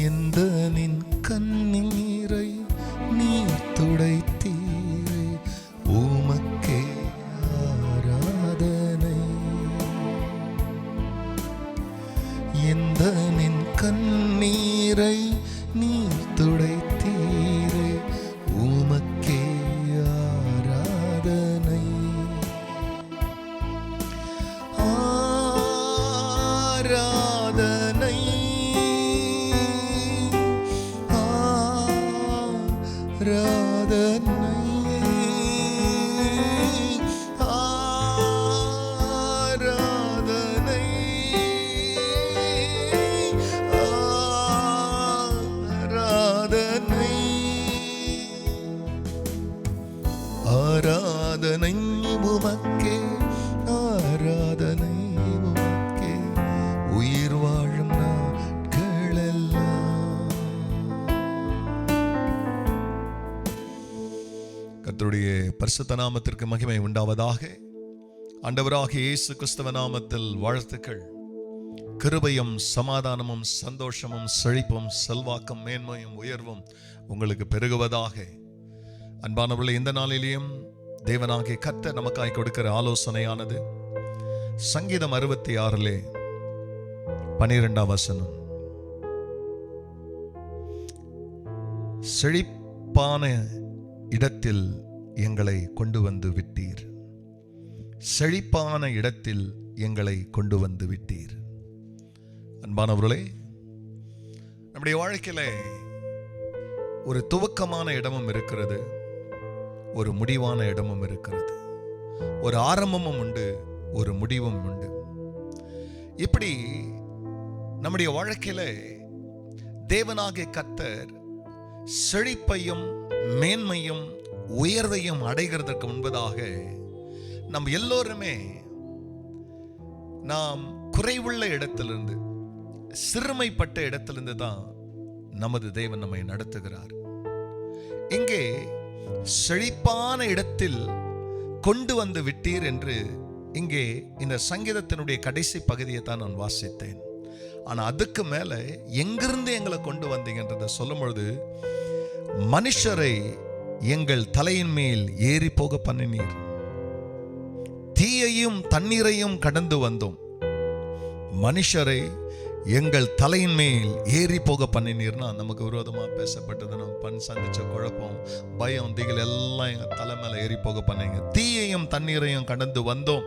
எந்த நின் கண்ணீரை நீர் துடைத்தீரே, உமக்கே ஆராதனை. எந்த நின் கண்ணீரை நீர் துடைத்தீரே, உமக்கே ஆராதனை. ஆராதனை ஆராதனை ஆராதனை ஆராதனை. ஆராதனை உமக்கே, ஆராதனை உமக்கே, உயிர் வாழும் நாட்களெல்லாம். கர்த்தருடைய பரிசுத்த நாமத்திற்கு மகிமை உண்டாவதாக. ஆண்டவராகிய இயேசு கிறிஸ்துவ நாமத்தில் வாழ்த்துக்கள். கிருபையும் சமாதானமும் சந்தோஷமும் செழிப்பும் செல்வாக்கும் மேன்மையும் உயர்வும் உங்களுக்கு பெருகுவதாக. அன்பானவர்களே, இந்த நாளிலேயும் தேவனாகிய கர்த்தர் நமக்காய் கொடுக்கிற ஆலோசனையானது சங்கீதம் 66:12. செழிப்பான இடத்தில் எங்களை கொண்டு வந்து விட்டீர். செழிப்பான இடத்தில் எங்களை கொண்டு வந்து விட்டீர். அன்பானவர்களே, நம்முடைய வாழ்க்கையில ஒரு துவக்கமான இடமும் இருக்கிறது, ஒரு முடிவான இடமும் இருக்கிறது. ஒரு ஆரம்பமும் உண்டு, ஒரு முடிவும் உண்டு. இப்படி நம்முடைய வாழ்க்கையில தேவனாகிய கர்த்தர் செழிப்பையும் மேன்மையும் உயர்வையும் அடைகிறதற்கு முன்பதாக நம் எல்லோருமே நாம் குறைவுள்ள இடத்திலிருந்து, சிறுமைப்பட்ட இடத்திலிருந்து தான் நமது தேவன் நம்மை நடத்துகிறார். இங்கே செழிப்பான இடத்தில் கொண்டு வந்து விட்டீர் என்று இங்கே இந்த சங்கீதத்தினுடைய கடைசி பகுதியை தான் நான் வாசித்தேன். ஆனா அதுக்கு மேல எங்கிருந்து எங்களை கொண்டு வந்தீங்கன்றத சொல்லும் பொழுது, மனுஷரை எங்கள் தலையின் மேல் ஏறி போக பண்ணினீர், தீயையும் தண்ணீரையும் கடந்து வந்தோம். மனுஷரை எங்கள் தலையின் மேல் ஏறி போக பண்ணினீர்னா நமக்கு விரோதமா பேசப்பட்டது, நம்ம சந்திச்ச குழப்பம், பயம், திகில் எல்லாம் எங்க தலை மேல ஏறி போக பண்ணீங்க. தீயையும் தண்ணீரையும் கடந்து வந்தோம்.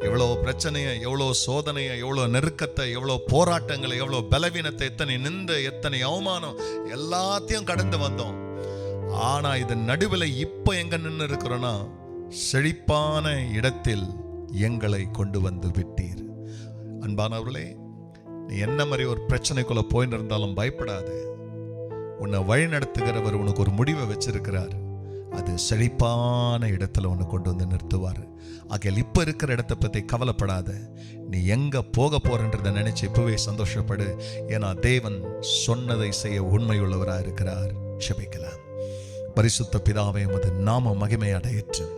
எவ்வளோ பிரச்சனையை, எவ்வளோ சோதனையை, எவ்வளோ நெருக்கத்தை, எவ்வளோ போராட்டங்களை, எவ்வளோ பலவீனத்தை, எத்தனை நிந்த, எத்தனை அவமானம், எல்லாத்தையும் கடந்து வந்தோம். ஆனா இதன் நடுவில் இப்போ எங்க நின்று இருக்கிறோன்னா, செழிப்பான இடத்தில் எங்களை கொண்டு வந்து விட்டீர். அன்பானவர்களே, நீ என்ன மாதிரி ஒரு பிரச்சனைக்குள்ள போயின்னு இருந்தாலும் பயப்படாது. உன்னை வழி நடத்துகிறவர் உனக்கு ஒரு முடிவை வச்சிருக்கிறார். அது செழிப்பான இடத்துல உன்னை கொண்டு வந்து நிறுத்துவார். ஆகையால் இப்ப இருக்கிற இடத்தை பத்தி கவலைப்படாத. நீ எங்க போக போறன்றதை நினைச்சு இப்பவே சந்தோஷப்படு. ஏன்னா தேவன் சொன்னதை செய்ய உண்மையுள்ளவராக இருக்கிறார். ஜெபிக்கலாம். பரிசுத்த பிதாவே, உமது நாம மகிமை அடையட்டும்.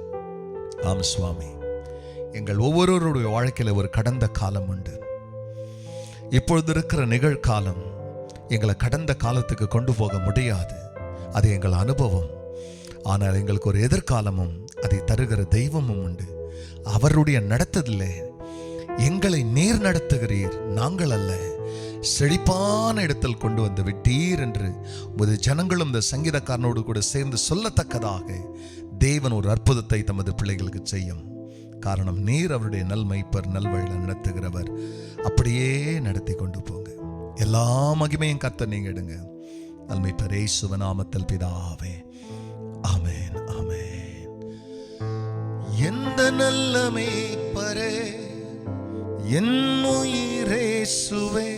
ஆம் சுவாமி, எங்கள் ஒவ்வொருவருடைய வாழ்க்கையில ஒரு கடந்த காலம் உண்டு. இப்பொழுது இருக்கிற நிகழ்காலம் எங்களை கடந்த காலத்துக்கு கொண்டு போக முடியாது. அது எங்கள் அனுபவம். ஆனால் எங்களுக்கு ஒரு எதிர்காலமும் அதை தருகிற தெய்வமும் உண்டு. அவருடைய நடத்துதலே எங்களை நீர் நடத்துகிறீர், நாங்கள் அல்ல. செழிப்பான இடத்தில் கொண்டு வந்து விட்டீர் என்று உமது ஜனங்களும் இந்த சங்கீதக்காரனோடு கூட சேர்ந்து சொல்லத்தக்கதாக தேவன் ஒரு அற்புதத்தை தமது பிள்ளைகளுக்கு செய்யும். காரணம், நீர் அவருடைய நல்மைப்பர், நல்வழியில் நடத்துகிறவர். அப்படியே நடத்தி கொண்டு போங்க. எல்லா மகிமையும் கர்த்தர் நீங்க எடுங்க. நல்மைப்பர் இயேசுவின் நாமத்தில் பிதாவே, ஆமென், ஆமென். எந்த நல்ல மேய்ப்பரே, என் உயிரே இயேசுவே,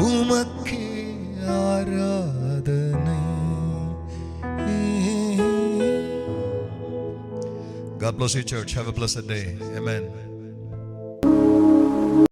உமக்கே ஆராதனை. God bless you, church. Have a blessed day. Amen.